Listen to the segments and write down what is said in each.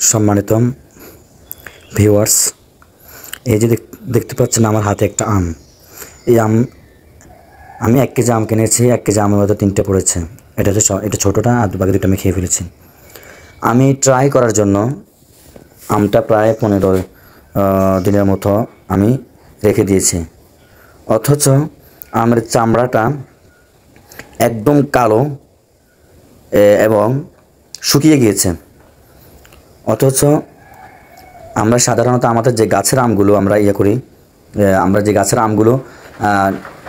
সম্মানিত ভিউয়ার্স, এই যে দেখতে পাচ্ছেন আমার হাতে একটা আম। এই আম আমি 1 কেজি আম কিনেছি। 1 কেজি আমের মধ্যে 3টে পড়েছে। এটা ছোটোটা, আর বাকি 2টা আমি খেয়ে ফেলেছি। আমি ট্রাই করার জন্য আমটা প্রায় 15 দিনের মতো আমি রেখে দিয়েছি, অথচ আমের চামড়াটা একদম কালো এবং শুকিয়ে গিয়েছে। অথচ আমরা সাধারণত আমাদের যে গাছের আমগুলো আমরা করি, আমরা যে গাছের আমগুলো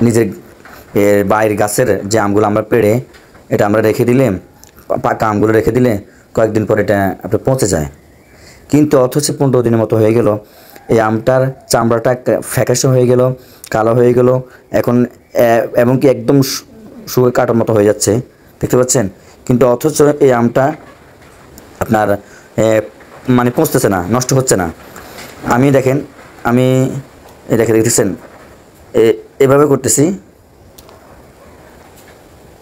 নিজের বাইরের গাছের যে আমগুলো আমরা পেড়ে এটা আমরা রেখে দিলে, পাকা আমগুলো রেখে দিলে কয়েকদিন পর এটা আপনার পচে যায়। কিন্তু অথচ 15 দিনের মতো হয়ে গেল, এই আমটার চামড়াটা ফ্যাকাশে হয়ে গেল, কালো হয়ে গেল, এখন এবং কি একদম শুকিয়ে কাটার মতো হয়ে যাচ্ছে, দেখতে পাচ্ছেন। কিন্তু অথচ এই আমটা আপনার মানে পচতেছে না, নষ্ট হচ্ছে না। আমি দেখেন, আমি দেখতেছেন এভাবে করতেছি,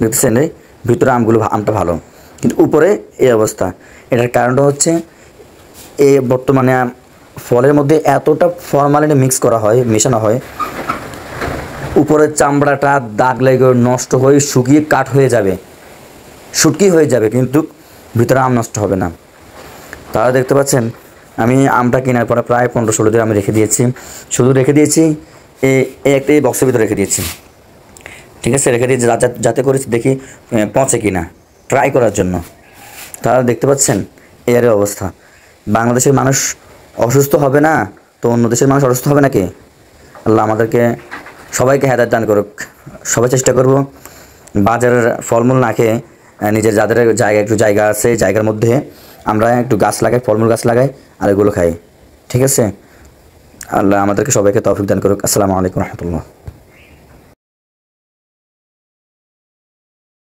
দেখতেছেন এই ভিতরে আমটা ভালো, কিন্তু উপরে এই অবস্থা। এটার কারণটা হচ্ছে বর্তমানে ফলের মধ্যে এতটা ফরমালিন মিক্স করা হয়, মেশানো হয়, উপরের চামড়াটা দাগ লেগে নষ্ট হয়ে শুকিয়ে কাঠ হয়ে যাবে, শুটকি হয়ে যাবে, কিন্তু ভিতরে আম নষ্ট হবে না। তাহলে দেখতে পাচ্ছেন, আমি আমটা কেনার পরে প্রায় 15-16 দিন আমি রেখে দিয়েছি। শুধু রেখে দিয়েছি এই বক্সের ভিতরে রেখে দিয়েছি, ঠিক আছে, রেখে দিয়েছি যাতে করে দেখি পচে কিনা, ট্রাই করার জন্য। তাহলে দেখতে পাচ্ছেন এর অবস্থা। বাংলাদেশের মানুষ অসুস্থ হবে না তো অন্য দেশের মানুষ অসুস্থ হবে নাকি? আল্লাহ আমাদেরকে সবাইকে হেদায়েত দান করুক। সবাই চেষ্টা করব বাজারের ফলমূল না খেয়ে নিজের যাদের একটু জায়গা আছে, জায়গার মধ্যে আমরা একটু গাছ লাগাই, ফলমূল গাছ লাগাই, আর এগুলো খাই, ঠিক আছে। আল্লাহ আমাদেরকে সবাইকে তৌফিক দান করুক। আসসালামু আলাইকুম রহমতুল্লাহ।